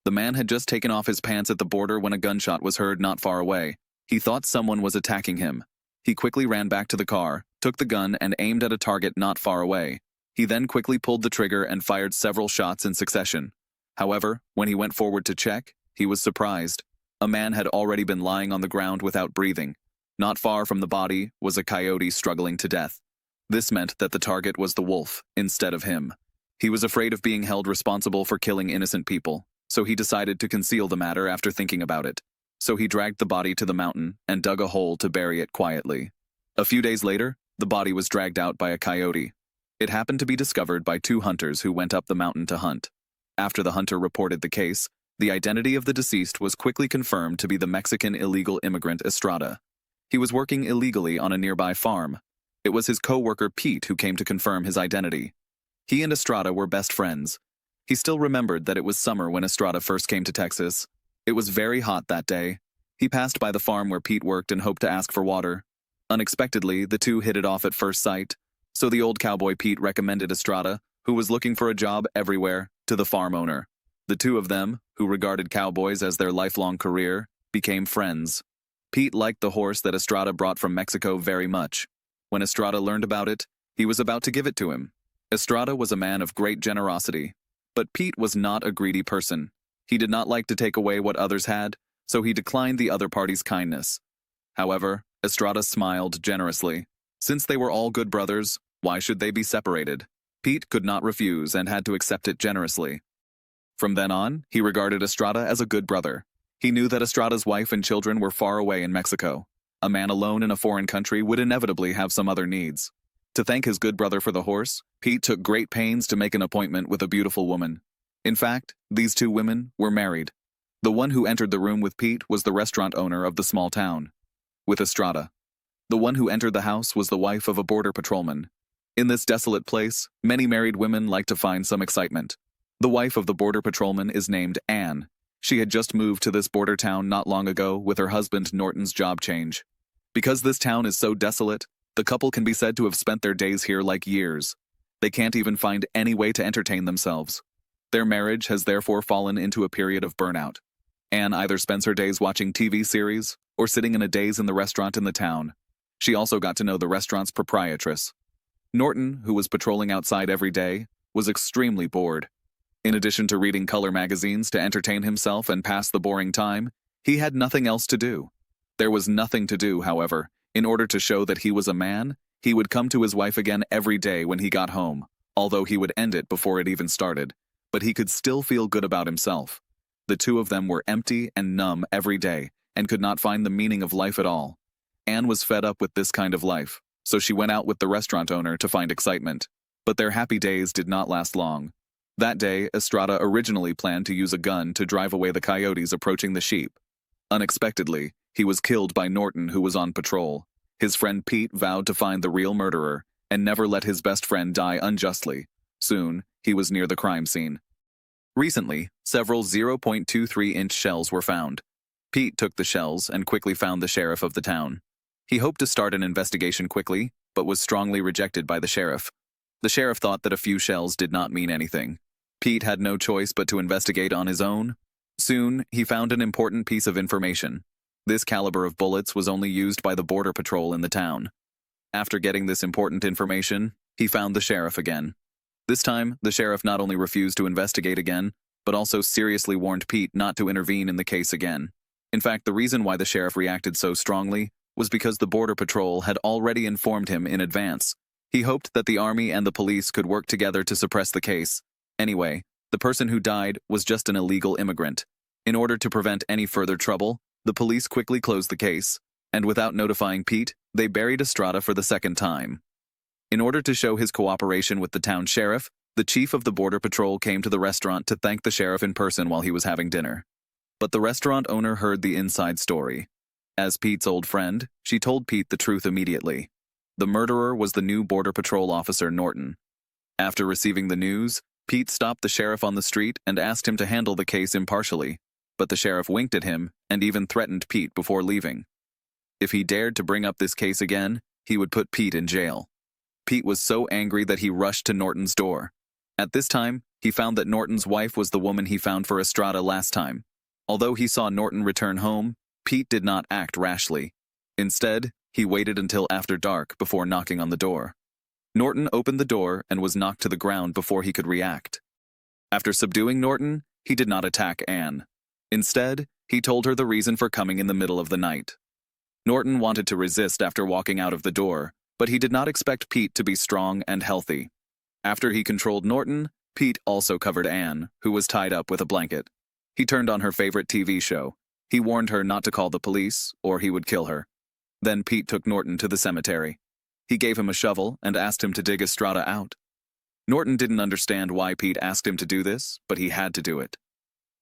The man had just taken off his pants at the border when a gunshot was heard not far away. He thought someone was attacking him. He quickly ran back to the car, took the gun, and aimed at a target not far away. He then quickly pulled the trigger and fired several shots in succession. However, when he went forward to check, he was surprised. A man had already been lying on the ground without breathing. Not far from the body was a coyote struggling to death. This meant that the target was the wolf, instead of him. He was afraid of being held responsible for killing innocent people, so he decided to conceal the matter after thinking about it. So he dragged the body to the mountain and dug a hole to bury it quietly. A few days later, the body was dragged out by a coyote. It happened to be discovered by two hunters who went up the mountain to hunt. After the hunter reported the case, the identity of the deceased was quickly confirmed to be the Mexican illegal immigrant Estrada. He was working illegally on a nearby farm. It was his co-worker Pete who came to confirm his identity. He and Estrada were best friends. He still remembered that it was summer when Estrada first came to Texas. It was very hot that day. He passed by the farm where Pete worked and hoped to ask for water. Unexpectedly, the two hit it off at first sight. So the old cowboy Pete recommended Estrada, who was looking for a job everywhere, to the farm owner. The two of them, who regarded cowboys as their lifelong career, became friends. Pete liked the horse that Estrada brought from Mexico very much. When Estrada learned about it, he was about to give it to him. Estrada was a man of great generosity. But Pete was not a greedy person. He did not like to take away what others had, so he declined the other party's kindness. However, Estrada smiled generously. Since they were all good brothers, why should they be separated? Pete could not refuse and had to accept it generously. From then on, he regarded Estrada as a good brother. He knew that Estrada's wife and children were far away in Mexico. A man alone in a foreign country would inevitably have some other needs. To thank his good brother for the horse, Pete took great pains to make an appointment with a beautiful woman. In fact, these two women were married. The one who entered the room with Pete was the restaurant owner of the small town. With Estrada. The one who entered the house was the wife of a border patrolman. In this desolate place, many married women like to find some excitement. The wife of the border patrolman is named Anne. She had just moved to this border town not long ago with her husband Norton's job change. Because this town is so desolate, the couple can be said to have spent their days here like years. They can't even find any way to entertain themselves. Their marriage has therefore fallen into a period of burnout. Anne either spends her days watching TV series or sitting in a daze in the restaurant in the town. She also got to know the restaurant's proprietress. Norton, who was patrolling outside every day, was extremely bored. In addition to reading color magazines to entertain himself and pass the boring time, he had nothing else to do. There was nothing to do, however. In order to show that he was a man, he would come to his wife again every day when he got home, although he would end it before it even started. But he could still feel good about himself. The two of them were empty and numb every day and could not find the meaning of life at all. Anne was fed up with this kind of life, so she went out with the restaurant owner to find excitement. But their happy days did not last long. That day, Estrada originally planned to use a gun to drive away the coyotes approaching the sheep. Unexpectedly, he was killed by Norton, who was on patrol. His friend Pete vowed to find the real murderer and never let his best friend die unjustly. Soon, he was near the crime scene. Recently, several 0.23-inch shells were found. Pete took the shells and quickly found the sheriff of the town. He hoped to start an investigation quickly, but was strongly rejected by the sheriff. The sheriff thought that a few shells did not mean anything. Pete had no choice but to investigate on his own. Soon, he found an important piece of information. This caliber of bullets was only used by the border patrol in the town. After getting this important information, he found the sheriff again. This time, the sheriff not only refused to investigate again, but also seriously warned Pete not to intervene in the case again. In fact, the reason why the sheriff reacted so strongly was because the border patrol had already informed him in advance. He hoped that the army and the police could work together to suppress the case. Anyway, the person who died was just an illegal immigrant. In order to prevent any further trouble, the police quickly closed the case, and without notifying Pete, they buried Estrada for the second time. In order to show his cooperation with the town sheriff, the chief of the border patrol came to the restaurant to thank the sheriff in person while he was having dinner. But the restaurant owner heard the inside story. As Pete's old friend, she told Pete the truth immediately. The murderer was the new border patrol officer Norton. After receiving the news, Pete stopped the sheriff on the street and asked him to handle the case impartially. But the sheriff winked at him and even threatened Pete before leaving. If he dared to bring up this case again, he would put Pete in jail. Pete was so angry that he rushed to Norton's door. At this time, He found that Norton's wife was the woman he found for Estrada last time. Although he saw Norton return home, Pete did not act rashly. Instead, he waited until after dark before knocking on the door. Norton opened the door and was knocked to the ground before he could react. After subduing Norton, he did not attack Anne. Instead, he told her the reason for coming in the middle of the night. Norton wanted to resist after walking out of the door, but he did not expect Pete to be strong and healthy. After he controlled Norton, Pete also covered Anne, who was tied up with a blanket. He turned on her favorite TV show. He warned her not to call the police, or he would kill her. Then Pete took Norton to the cemetery. He gave him a shovel and asked him to dig Estrada out. Norton didn't understand why Pete asked him to do this, but he had to do it.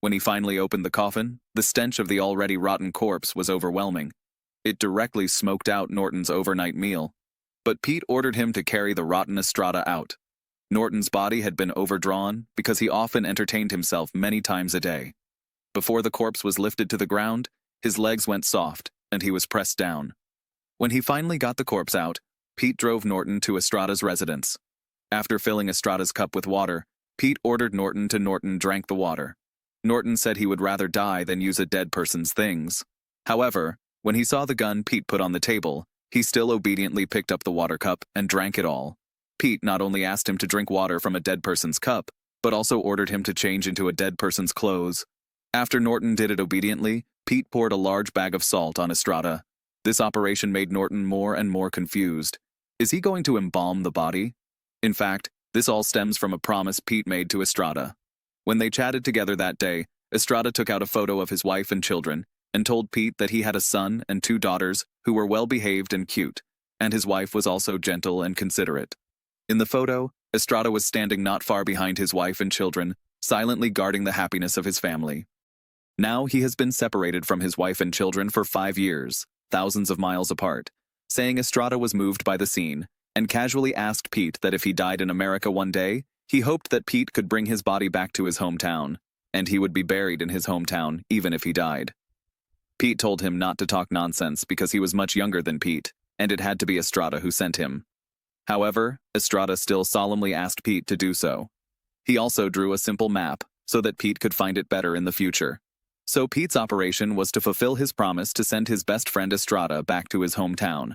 When he finally opened the coffin, the stench of the already rotten corpse was overwhelming. It directly smoked out Norton's overnight meal. But Pete ordered him to carry the rotten Estrada out. Norton's body had been overdrawn because he often entertained himself many times a day. Before the corpse was lifted to the ground, his legs went soft, and he was pressed down. When he finally got the corpse out, Pete drove Norton to Estrada's residence. After filling Estrada's cup with water, Pete ordered Norton drank the water. Norton said he would rather die than use a dead person's things. However, when he saw the gun Pete put on the table, he still obediently picked up the water cup and drank it all. Pete not only asked him to drink water from a dead person's cup, but also ordered him to change into a dead person's clothes. After Norton did it obediently, Pete poured a large bag of salt on Estrada. This operation made Norton more and more confused. Is he going to embalm the body? In fact, this all stems from a promise Pete made to Estrada. When they chatted together that day, Estrada took out a photo of his wife and children and told Pete that he had a son and 2 daughters who were well-behaved and cute, and his wife was also gentle and considerate. In the photo, Estrada was standing not far behind his wife and children, silently guarding the happiness of his family. Now he has been separated from his wife and children for 5 years, thousands of miles apart, saying Estrada was moved by the scene, and casually asked Pete that if he died in America one day, he hoped that Pete could bring his body back to his hometown, and he would be buried in his hometown even if he died. Pete told him not to talk nonsense because he was much younger than Pete, and it had to be Estrada who sent him. However, Estrada still solemnly asked Pete to do so. He also drew a simple map so that Pete could find it better in the future. So Pete's operation was to fulfill his promise to send his best friend Estrada back to his hometown.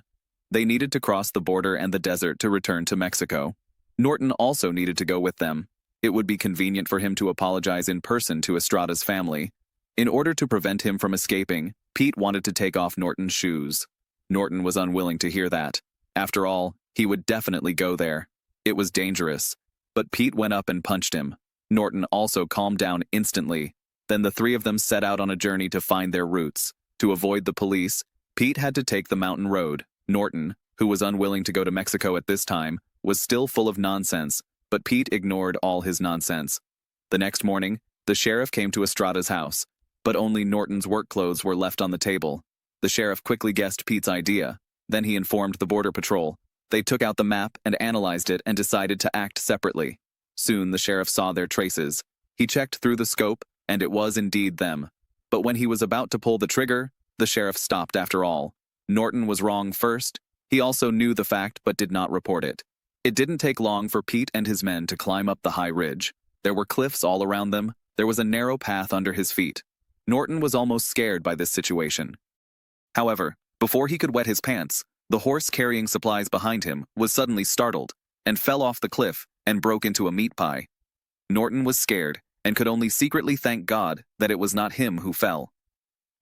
They needed to cross the border and the desert to return to Mexico. Norton also needed to go with them. It would be convenient for him to apologize in person to Estrada's family. In order to prevent him from escaping, Pete wanted to take off Norton's shoes. Norton was unwilling to hear that. After all, he would definitely go there. It was dangerous. But Pete went up and punched him. Norton also calmed down instantly. Then the 3 of them set out on a journey to find their routes. To avoid the police, Pete had to take the mountain road. Norton, who was unwilling to go to Mexico at this time, was still full of nonsense, but Pete ignored all his nonsense. The next morning, the sheriff came to Estrada's house, but only Norton's work clothes were left on the table. The sheriff quickly guessed Pete's idea. Then he informed the border patrol. They took out the map and analyzed it and decided to act separately. Soon the sheriff saw their traces. He checked through the scope, and it was indeed them. But when he was about to pull the trigger, the sheriff stopped after all. Norton was wrong first. He also knew the fact but did not report it. It didn't take long for Pete and his men to climb up the high ridge. There were cliffs all around them. There was a narrow path under his feet. Norton was almost scared by this situation. However, before he could wet his pants, the horse carrying supplies behind him was suddenly startled and fell off the cliff and broke into a meat pie. Norton was scared and could only secretly thank God that it was not him who fell.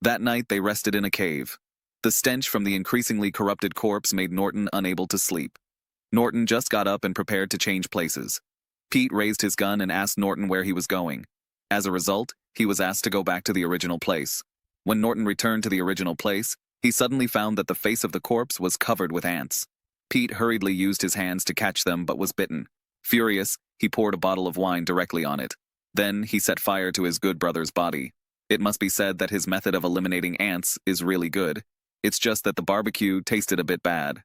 That night they rested in a cave. The stench from the increasingly corrupted corpse made Norton unable to sleep. Norton just got up and prepared to change places. Pete raised his gun and asked Norton where he was going. As a result, he was asked to go back to the original place. When Norton returned to the original place, he suddenly found that the face of the corpse was covered with ants. Pete hurriedly used his hands to catch them but was bitten. Furious, he poured a bottle of wine directly on it. Then he set fire to his good brother's body. It must be said that his method of eliminating ants is really good. It's just that the barbecue tasted a bit bad.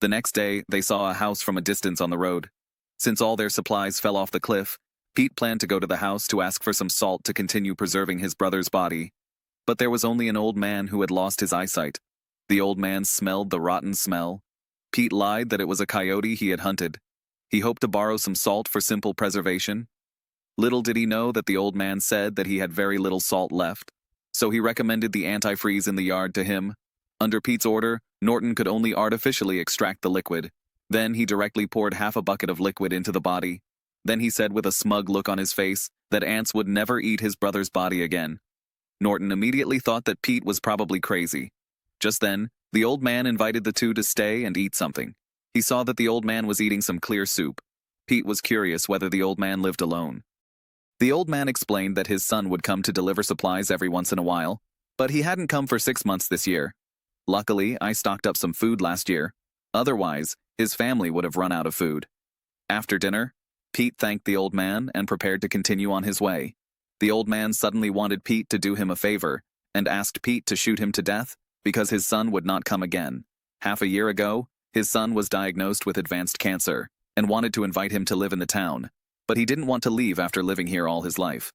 The next day, they saw a house from a distance on the road. Since all their supplies fell off the cliff, Pete planned to go to the house to ask for some salt to continue preserving his brother's body. But there was only an old man who had lost his eyesight. The old man smelled the rotten smell. Pete lied that it was a coyote he had hunted. He hoped to borrow some salt for simple preservation. Little did he know that the old man said that he had very little salt left, so he recommended the antifreeze in the yard to him. Under Pete's order, Norton could only artificially extract the liquid. Then he directly poured half a bucket of liquid into the body. Then he said with a smug look on his face that ants would never eat his brother's body again. Norton immediately thought that Pete was probably crazy. Just then, the old man invited the two to stay and eat something. He saw that the old man was eating some clear soup. Pete was curious whether the old man lived alone. The old man explained that his son would come to deliver supplies every once in a while, but he hadn't come for 6 months this year. Luckily, I stocked up some food last year. Otherwise, his family would have run out of food. After dinner, Pete thanked the old man and prepared to continue on his way. The old man suddenly wanted Pete to do him a favor and asked Pete to shoot him to death because his son would not come again. Half a year ago, his son was diagnosed with advanced cancer and wanted to invite him to live in the town, but he didn't want to leave after living here all his life.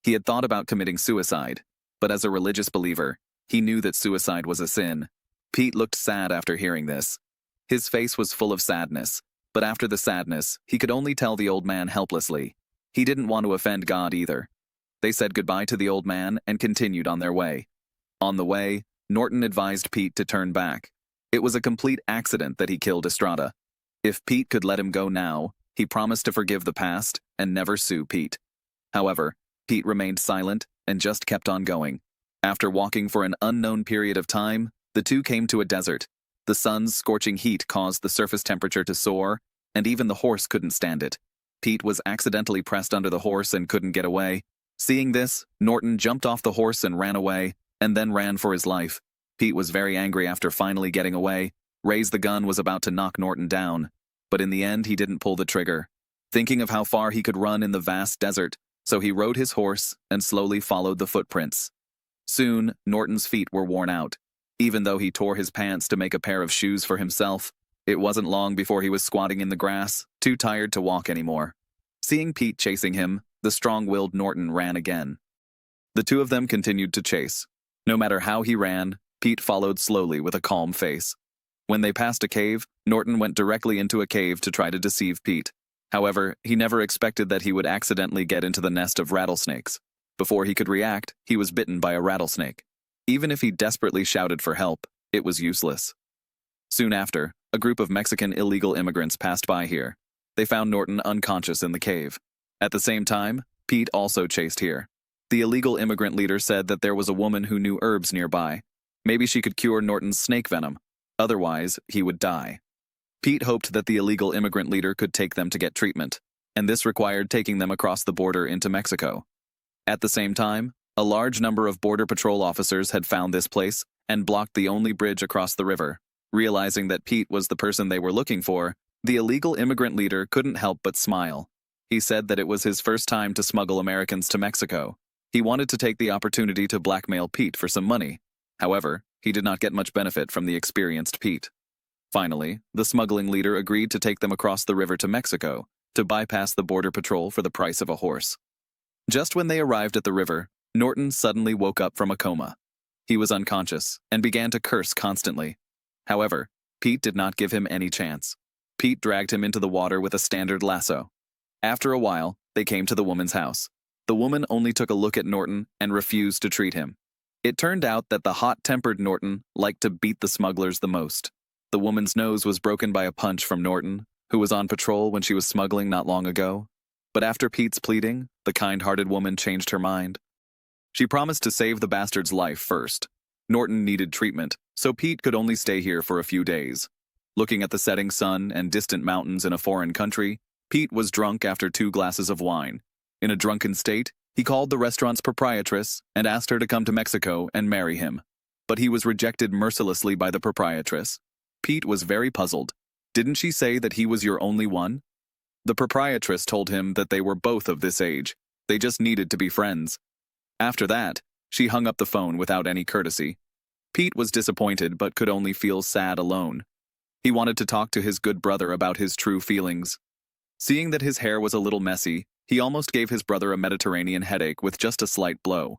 He had thought about committing suicide, but as a religious believer, he knew that suicide was a sin. Pete looked sad after hearing this. His face was full of sadness, but after the sadness, he could only tell the old man helplessly. He didn't want to offend God either. They said goodbye to the old man and continued on their way. On the way, Norton advised Pete to turn back. It was a complete accident that he killed Estrada. If Pete could let him go now, he promised to forgive the past and never sue Pete. However, Pete remained silent and just kept on going. After walking for an unknown period of time, the two came to a desert. The sun's scorching heat caused the surface temperature to soar, and even the horse couldn't stand it. Pete was accidentally pressed under the horse and couldn't get away. Seeing this, Norton jumped off the horse and ran away, and then ran for his life. Pete was very angry after finally getting away. Raised the gun was about to knock Norton down, but in the end he didn't pull the trigger. Thinking of how far he could run in the vast desert, so he rode his horse and slowly followed the footprints. Soon, Norton's feet were worn out. Even though he tore his pants to make a pair of shoes for himself, it wasn't long before he was squatting in the grass, too tired to walk anymore. Seeing Pete chasing him, the strong-willed Norton ran again. The two of them continued to chase. No matter how he ran, Pete followed slowly with a calm face. When they passed a cave, Norton went directly into a cave to try to deceive Pete. However, he never expected that he would accidentally get into the nest of rattlesnakes. Before he could react, he was bitten by a rattlesnake. Even if he desperately shouted for help, it was useless. Soon after, a group of Mexican illegal immigrants passed by here. They found Norton unconscious in the cave. At the same time, Pete also chased here. The illegal immigrant leader said that there was a woman who knew herbs nearby. Maybe she could cure Norton's snake venom. Otherwise, he would die. Pete hoped that the illegal immigrant leader could take them to get treatment, and this required taking them across the border into Mexico. At the same time, a large number of Border Patrol officers had found this place and blocked the only bridge across the river. Realizing that Pete was the person they were looking for, the illegal immigrant leader couldn't help but smile. He said that it was his first time to smuggle Americans to Mexico. He wanted to take the opportunity to blackmail Pete for some money. However, he did not get much benefit from the experienced Pete. Finally, the smuggling leader agreed to take them across the river to Mexico to bypass the Border Patrol for the price of a horse. Just when they arrived at the river, Norton suddenly woke up from a coma. He was unconscious and began to curse constantly. However, Pete did not give him any chance. Pete dragged him into the water with a standard lasso. After a while, they came to the woman's house. The woman only took a look at Norton and refused to treat him. It turned out that the hot-tempered Norton liked to beat the smugglers the most. The woman's nose was broken by a punch from Norton, who was on patrol when she was smuggling not long ago. But after Pete's pleading, the kind-hearted woman changed her mind. She promised to save the bastard's life first. Norton needed treatment, so Pete could only stay here for a few days. Looking at the setting sun and distant mountains in a foreign country, Pete was drunk after 2 glasses of wine. In a drunken state, he called the restaurant's proprietress and asked her to come to Mexico and marry him. But he was rejected mercilessly by the proprietress. Pete was very puzzled. Didn't she say that he was your only one? The proprietress told him that they were both of this age. They just needed to be friends. After that, she hung up the phone without any courtesy. Pete was disappointed but could only feel sad alone. He wanted to talk to his good brother about his true feelings. Seeing that his hair was a little messy, he almost gave his brother a Mediterranean headache with just a slight blow.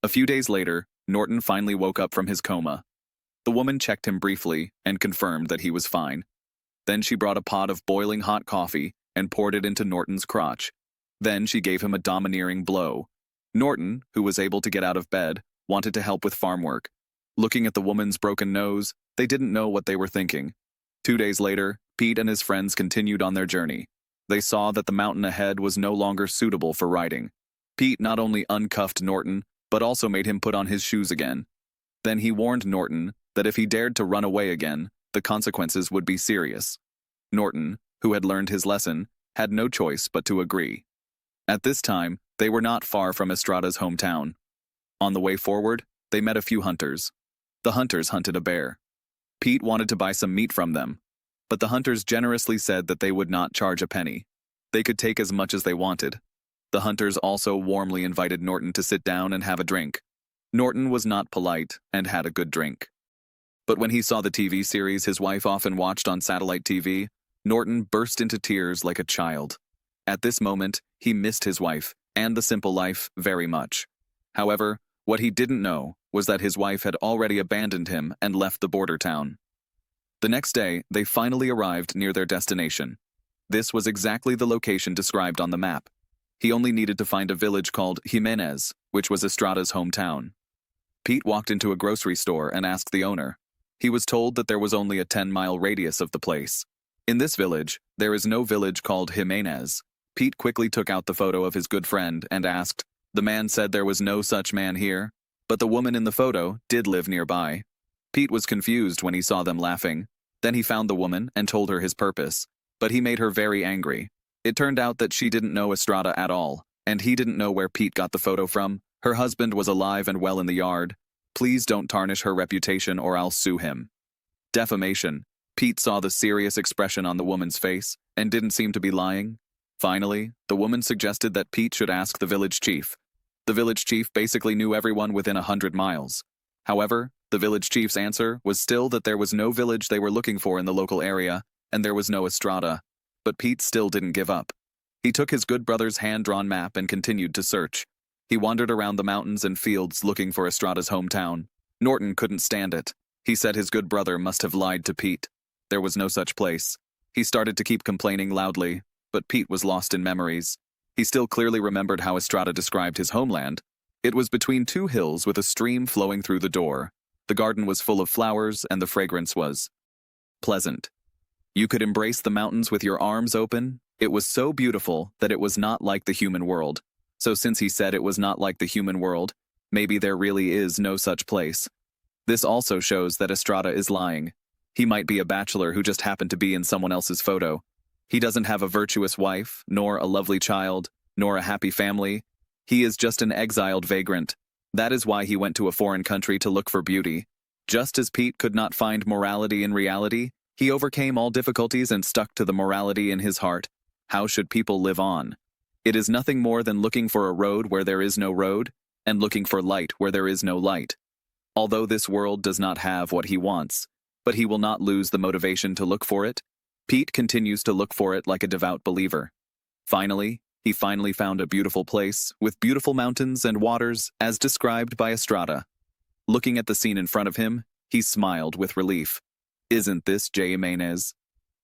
A few days later, Norton finally woke up from his coma. The woman checked him briefly and confirmed that he was fine. Then she brought a pot of boiling hot coffee and poured it into Norton's crotch. Then she gave him a domineering blow. Norton, who was able to get out of bed, wanted to help with farm work. Looking at the woman's broken nose, they didn't know what they were thinking. 2 days later, Pete and his friends continued on their journey. They saw that the mountain ahead was no longer suitable for riding. Pete not only uncuffed Norton, but also made him put on his shoes again. Then he warned Norton that if he dared to run away again, the consequences would be serious. Norton, who had learned his lesson, had no choice but to agree. At this time, they were not far from Estrada's hometown. On the way forward, they met a few hunters. The hunters hunted a bear. Pete wanted to buy some meat from them, but the hunters generously said that they would not charge a penny. They could take as much as they wanted. The hunters also warmly invited Norton to sit down and have a drink. Norton was not polite and had a good drink. But when he saw the TV series his wife often watched on satellite TV, Norton burst into tears like a child. At this moment, he missed his wife and the simple life very much. However, what he didn't know was that his wife had already abandoned him and left the border town. The next day, they finally arrived near their destination. This was exactly the location described on the map. He only needed to find a village called Jimenez, which was Estrada's hometown. Pete walked into a grocery store and asked the owner. He was told that there was only a 10-mile radius of the place. In this village, there is no village called Jimenez. Pete quickly took out the photo of his good friend and asked. The man said there was no such man here, but the woman in the photo did live nearby. Pete was confused when he saw them laughing. Then he found the woman and told her his purpose, but he made her very angry. It turned out that she didn't know Estrada at all, and he didn't know where Pete got the photo from. Her husband was alive and well in the yard. Please don't tarnish her reputation or I'll sue him. Defamation. Pete saw the serious expression on the woman's face and didn't seem to be lying. Finally, the woman suggested that Pete should ask the village chief. The village chief basically knew everyone within 100 miles. However, the village chief's answer was still that there was no village they were looking for in the local area, and there was no Estrada. But Pete still didn't give up. He took his good brother's hand-drawn map and continued to search. He wandered around the mountains and fields looking for Estrada's hometown. Norton couldn't stand it. He said his good brother must have lied to Pete. There was no such place. He started to keep complaining loudly, but Pete was lost in memories. He still clearly remembered how Estrada described his homeland. It was between 2 hills with a stream flowing through the door. The garden was full of flowers and the fragrance was pleasant. You could embrace the mountains with your arms open. It was so beautiful that it was not like the human world. So since he said it was not like the human world, maybe there really is no such place. This also shows that Estrada is lying. He might be a bachelor who just happened to be in someone else's photo. He doesn't have a virtuous wife, nor a lovely child, nor a happy family. He is just an exiled vagrant. That is why he went to a foreign country to look for beauty. Just as Pete could not find morality in reality, he overcame all difficulties and stuck to the morality in his heart. How should people live on? It is nothing more than looking for a road where there is no road, and looking for light where there is no light. Although this world does not have what he wants, but he will not lose the motivation to look for it. Pete continues to look for it like a devout believer. Finally, he found a beautiful place with beautiful mountains and waters as described by Estrada. Looking at the scene in front of him, he smiled with relief. Isn't this Jimenez?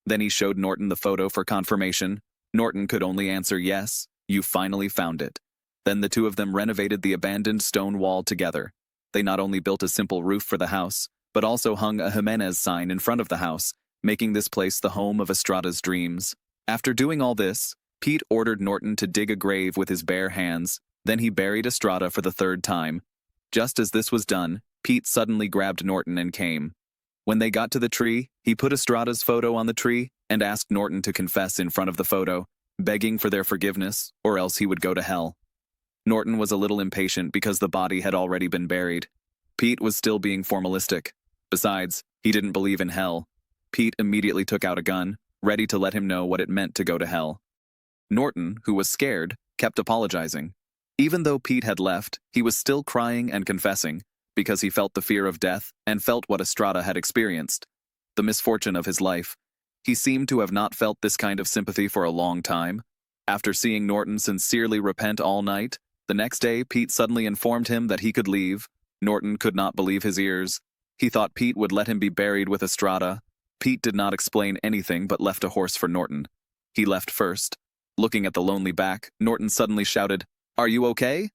Then he showed Norton the photo for confirmation. Norton could only answer yes, you finally found it. Then the two of them renovated the abandoned stone wall together. They not only built a simple roof for the house, but also hung a Jimenez sign in front of the house, making this place the home of Estrada's dreams. After doing all this, Pete ordered Norton to dig a grave with his bare hands. Then he buried Estrada for the 3rd time. Just as this was done, Pete suddenly grabbed Norton and came. When they got to the tree, he put Estrada's photo on the tree and asked Norton to confess in front of the photo, begging for their forgiveness, or else he would go to hell. Norton was a little impatient because the body had already been buried. Pete was still being formalistic. Besides, he didn't believe in hell. Pete immediately took out a gun, ready to let him know what it meant to go to hell. Norton, who was scared, kept apologizing. Even though Pete had left, he was still crying and confessing, because he felt the fear of death and felt what Estrada had experienced, the misfortune of his life. He seemed to have not felt this kind of sympathy for a long time. After seeing Norton sincerely repent all night, the next day Pete suddenly informed him that he could leave. Norton could not believe his ears. He thought Pete would let him be buried with Estrada. Pete did not explain anything but left a horse for Norton. He left first. Looking at the lonely back, Norton suddenly shouted, "Are you okay?"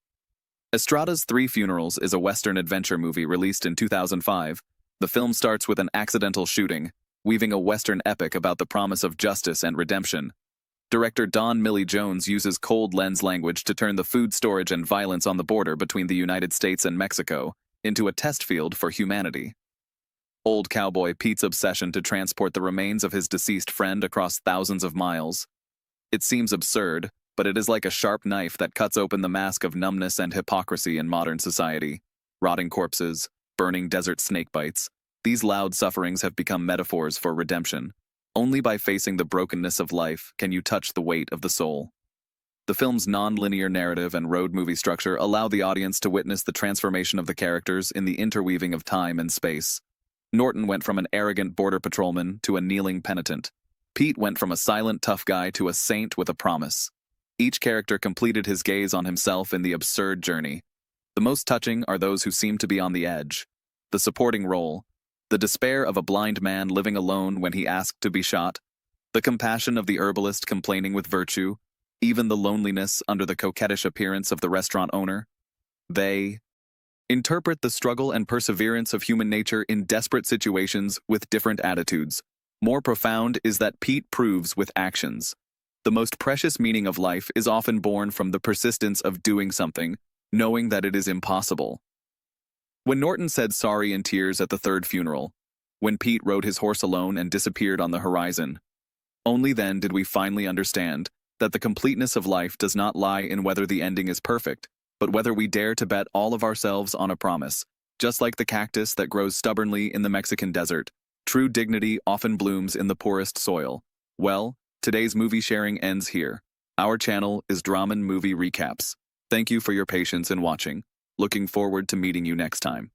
Estrada's Three Funerals is a Western adventure movie released in 2005. The film starts with an accidental shooting, weaving a Western epic about the promise of justice and redemption. Director Don Millie Jones uses cold lens language to turn the food storage and violence on the border between the United States and Mexico into a test field for humanity. Old cowboy Pete's obsession to transport the remains of his deceased friend across thousands of miles. It seems absurd, but it is like a sharp knife that cuts open the mask of numbness and hypocrisy in modern society. Rotting corpses, burning desert snakebites. These loud sufferings have become metaphors for redemption. Only by facing the brokenness of life can you touch the weight of the soul. The film's non-linear narrative and road movie structure allow the audience to witness the transformation of the characters in the interweaving of time and space. Norton went from an arrogant border patrolman to a kneeling penitent. Pete went from a silent tough guy to a saint with a promise. Each character completed his gaze on himself in the absurd journey. The most touching are those who seem to be on the edge. The supporting role, the despair of a blind man living alone when he asked to be shot, the compassion of the herbalist complaining with virtue, even the loneliness under the coquettish appearance of the restaurant owner. They interpret the struggle and perseverance of human nature in desperate situations with different attitudes. More profound is that Pete proves with actions. The most precious meaning of life is often born from the persistence of doing something, knowing that it is impossible. When Norton said sorry in tears at the third funeral, when Pete rode his horse alone and disappeared on the horizon, only then did we finally understand that the completeness of life does not lie in whether the ending is perfect, but whether we dare to bet all of ourselves on a promise. Just like the cactus that grows stubbornly in the Mexican desert, true dignity often blooms in the poorest soil. Well, today's movie sharing ends here. Our channel is Drama and Movie Recaps. Thank you for your patience in watching. Looking forward to meeting you next time.